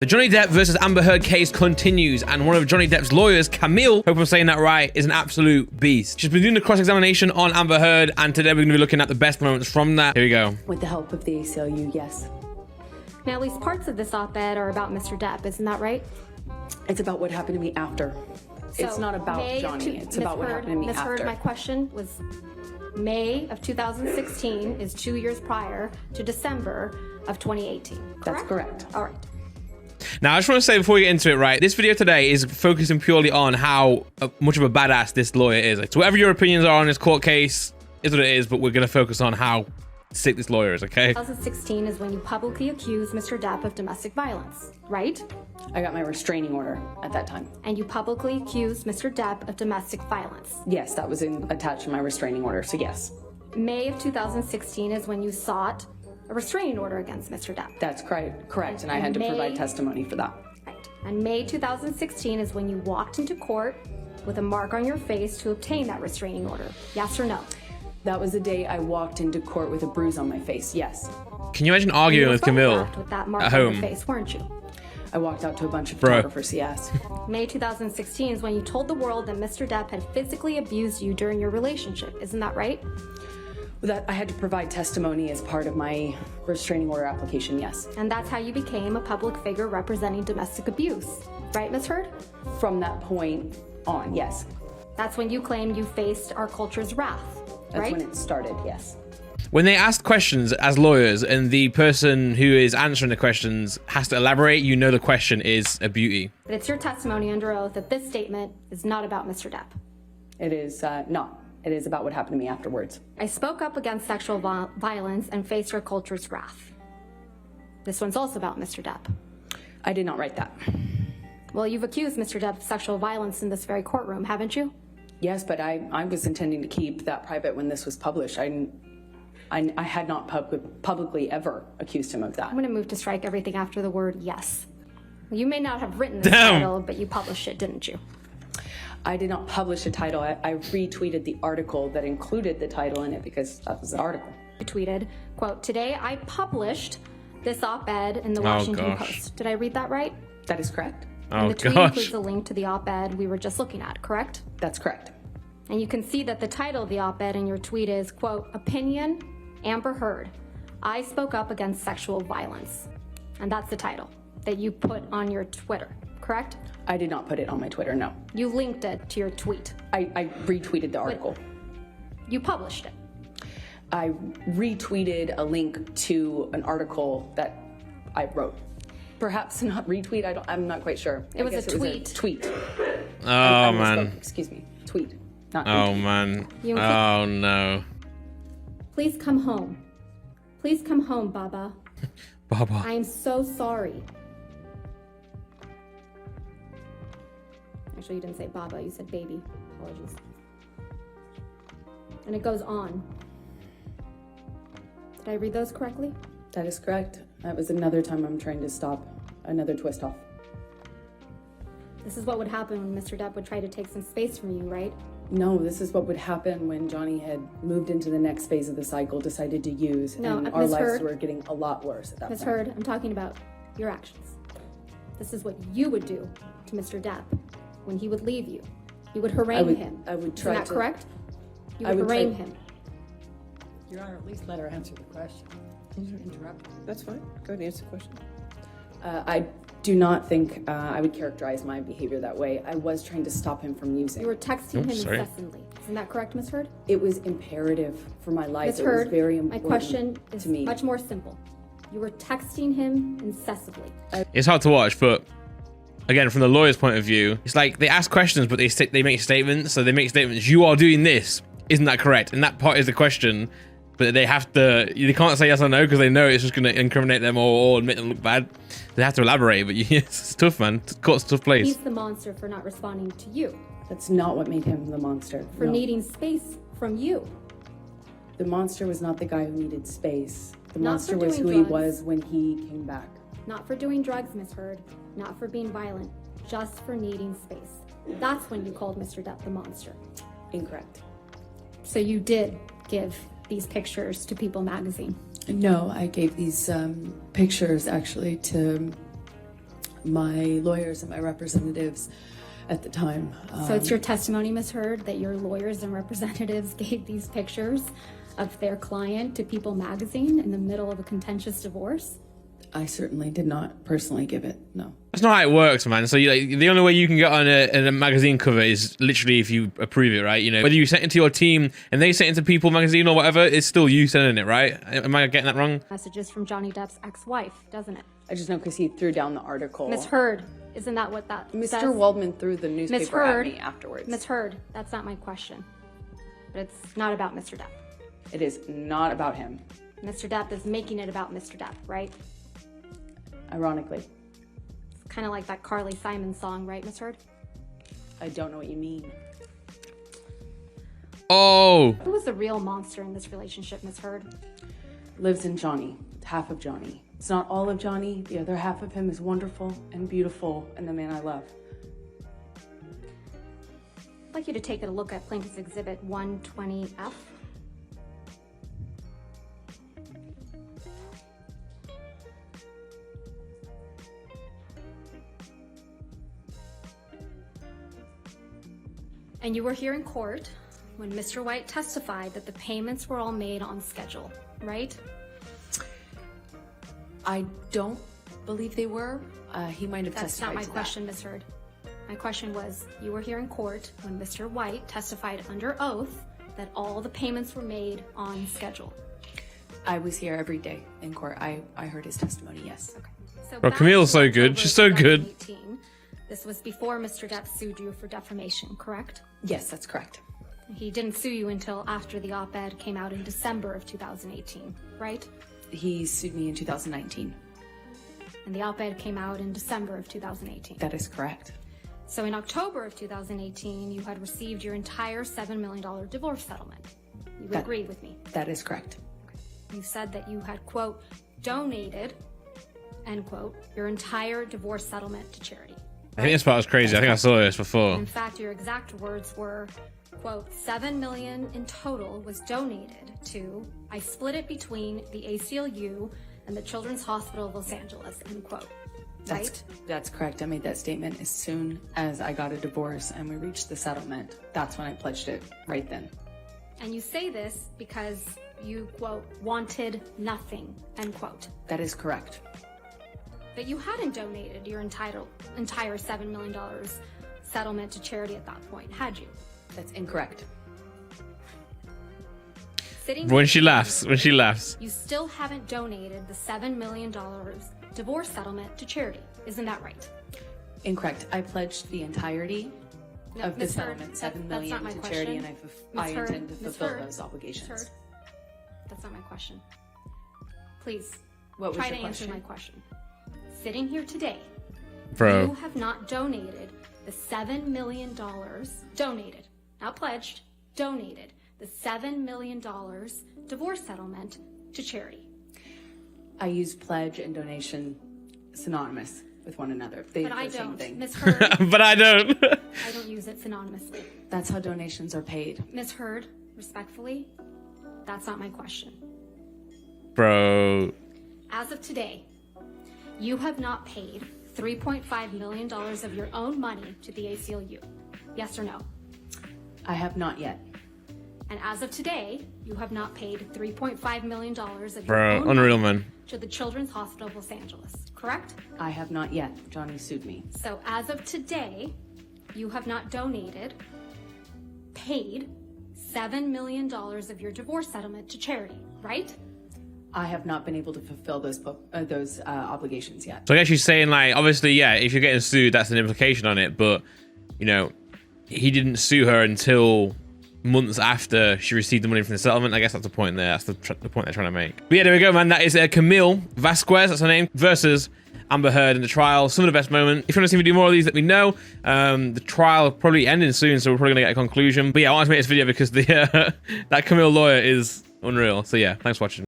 The Johnny Depp versus Amber Heard case continues, and one of Johnny Depp's lawyers, Camille, hope I'm saying that right, is an absolute beast. She's been doing the cross-examination on Amber Heard, and today we're going to be looking at the best moments from that. Here we go. With the help of the ACLU, yes. Now, at least parts of this op-ed are about Mr. Depp, isn't that right? It's about what happened to me after. It's not about Johnny, it's about what happened to me after. Ms. Heard, my question was May of 2016 is 2 years prior to December of 2018, correct? That's correct. All right. Now, I just want to say before we get into it, right, this video today is focusing purely on how much of a badass this lawyer is. So whatever your opinions are on this court case is what it is, but we're going to focus on how sick this lawyer is, okay? 2016 is when you publicly accused Mr. Depp of domestic violence, right? I got my restraining order at that time. And you publicly accused Mr. Depp of domestic violence. Yes, that was attached to my restraining order, so yes. May of 2016 is when you sought a restraining order against Mr. Depp. That's correct, and I had to provide testimony for that. Right. And May 2016 is when you walked into court with a mark on your face to obtain that restraining order. Yes or no? That was the day I walked into court with a bruise on my face, yes. Can you imagine arguing with Camille with that mark at on home? your face, weren't you? I walked out to a bunch of photographers, yes. May 2016 is when you told the world that Mr. Depp had physically abused you during your relationship. Isn't that right? That I had to provide testimony as part of my restraining order application, yes. And that's how you became a public figure representing domestic abuse. Right, Ms. Heard? From that point on, yes. That's when you claimed you faced our culture's wrath, That's right? when it started, yes. When they ask questions as lawyers and the person who is answering the questions has to elaborate, you know the question is a beauty. But it's your testimony under oath that this statement is not about Mr. Depp. It is not. It is about what happened to me afterwards. I spoke up against sexual violence and faced our culture's wrath. This one's also about Mr. Depp. I did not write that. Well, you've accused Mr. Depp of sexual violence in this very courtroom, haven't you? Yes, but I was intending to keep that private when this was published. I had not publicly ever accused him of that. I'm going to move to strike everything after the word yes. You may not have written this Damn. title, but you published it, didn't you? I did not publish a title. I retweeted the article that included the title in it because that was the article. You tweeted, quote, "Today I published this op-ed in the Washington Post." Did I read that right? That is correct. And the tweet includes a link to the op-ed we were just looking at, correct? That's correct. And you can see that the title of the op-ed in your tweet is, quote, "Opinion, Amber Heard. I spoke up against sexual violence." And that's the title that you put on your Twitter, correct? I did not put it on my Twitter, no. You linked it to your tweet. I retweeted the article. You published it. I retweeted a link to an article that I wrote. Perhaps not retweet, I'm not quite sure. It was a tweet. Tweet. Oh, man. Excuse me, tweet. Not Oh, retweet. man. Oh, no. Please come home. Please come home, Baba. Baba. I am so sorry. Actually, you didn't say Baba, you said baby. Apologies. And it goes on. Did I read those correctly? That is correct. That was another time I'm trying to stop another twist off. This is what would happen when Mr. Depp would try to take some space from you, right? No, this is what would happen when Johnny had moved into the next phase of the cycle, decided to use, No, and our Ms. lives Heard. were getting a lot worse at that Ms. point. Heard, I'm talking about your actions. This is what you would do to Mr. Depp when he would leave you. You would harangue him. I would try Isn't that to- correct? You I would would try- harangue him. Your Honor, at least let her answer the question. Interrupt. That's fine. Go ahead and answer the question. I do not think I would characterize my behavior that way. I was trying to stop him from using. You were texting him sorry. incessantly. Isn't that correct, Ms. Heard? It was imperative for my life. Ms. It Heard, was very my important question is to me. much more simple. You were texting him incessantly. It's hard to watch, but again, from the lawyer's point of view, it's like they ask questions, but they make statements. So they make statements. You are doing this. Isn't that correct? And that part is the question. But they have to, they can't say yes or no because they know it's just going to incriminate them or admit them look bad. They have to elaborate, but it's tough, man. Court's a tough place. He's the monster for not responding to you, That's not what made him the monster. for No. needing space from you. The monster was not the guy who needed space. The Not monster for was doing who he drugs. was when he came back. Not for doing drugs, Ms. Heard. Not for being violent. Just for needing space. That's when you called Mr. Depp the monster. Incorrect. So you did give these pictures to People magazine. No, I gave these pictures actually to My lawyers and my representatives at the time. So it's your testimony, Ms. Heard, that your lawyers and representatives gave these pictures of their client to People magazine in the middle of a contentious divorce? I certainly did not personally give it, no. That's not how it works, man. So the only way you can get on a magazine cover is literally if you approve it, right? You know, whether you send it to your team and they send it to People magazine or whatever, it's still you sending it, right? Am I getting that wrong? Messages from Johnny Depp's ex-wife, doesn't it? I just know because he threw down the article. Ms. Heard, isn't that what that Mr. says? Waldman threw the newspaper at Heard, me afterwards. Ms. Heard, that's not my question. But it's not about Mr. Depp. It is not about him, Mr. Depp is making it about Mr. Depp, right? ironically. It's kind of like that Carly Simon song, right, Ms. Heard? I don't know what you mean. Oh, Who was the real monster in this relationship, Ms. Heard? Lives in Johnny, half of Johnny. It's not all of Johnny. The other half of him is wonderful and beautiful and the man I love. I'd like you to take a look at Plaintiff's Exhibit 120F. And you were here in court when Mr. White testified that the payments were all made on schedule, right? I don't believe they were. He might have That's testified not my to question, Ms. Heard. My question was, you were here in court when Mr. White testified under oath that all the payments were made on schedule. that. I was here every day in court. I heard his testimony, yes. Okay. So Bro, back Camille's in so good. October She's so good. 2018, this was before Mr. Depp sued you for defamation, correct? Yes, that's correct. He didn't sue you until after the op-ed came out in December of 2018, right? He sued me in 2019. And the op-ed came out in December of 2018. That is correct. So in October of 2018, you had received your entire $7 million divorce settlement. You would agree with me. That is correct. You said that you had, quote, donated, end quote, your entire divorce settlement to charity. I think this part was crazy. I think I saw this before. In fact, your exact words were, quote, $7 million in total was donated to, I split it between the ACLU and the Children's Hospital of Los Angeles, end quote. Right? That's correct. I made that statement as soon as I got a divorce and we reached the settlement. That's when I pledged it, right then. And you say this because you, quote, wanted nothing, end quote. That is correct. But you hadn't donated your entire $7 million settlement to charity at that point, had you? That's incorrect. When she laughs, You still haven't donated the $7 million divorce settlement to charity. Isn't that right? Incorrect. I pledged the entirety of the Ms. Heard, settlement, $7 that's million not my to question. charity, and I Heard, intend to Ms. fulfill Heard, those obligations. Ms. Heard, that's not my question. Please, What was try your to question? answer my question. Sitting here today, bro. you have not donated the $7 million, donated, not pledged, donated the $7 million divorce settlement to charity. I use pledge and donation synonymous with one another. They But do I the same don't. thing. Ms. Heard, But I don't. I don't use it synonymously. That's how donations are paid. Ms. Heard, respectfully, that's not my question. Bro. As of today, you have not paid $3.5 million of your own money to the ACLU. Yes or no? I have not yet. And as of today, you have not paid $3.5 million of your Bro, own unreal, money man. to the Children's Hospital of Los Angeles, correct? I have not yet. Johnny sued me. So as of today, you have not donated, paid $7 million of your divorce settlement to charity, right? I have not been able to fulfill those obligations yet. So I guess she's saying, like, obviously, yeah, if you're getting sued, that's an implication on it. But, you know, he didn't sue her until months after she received the money from the settlement. I guess that's the point there. That's the point they're trying to make. But yeah, there we go, man. That is Camille Vasquez, that's her name, versus Amber Heard in the trial. Some of the best moments. If you want to see me do more of these, let me know. The trial will probably ending soon, so we're probably going to get a conclusion. But yeah, I wanted to make this video because the that Camille lawyer is unreal. So yeah, thanks for watching.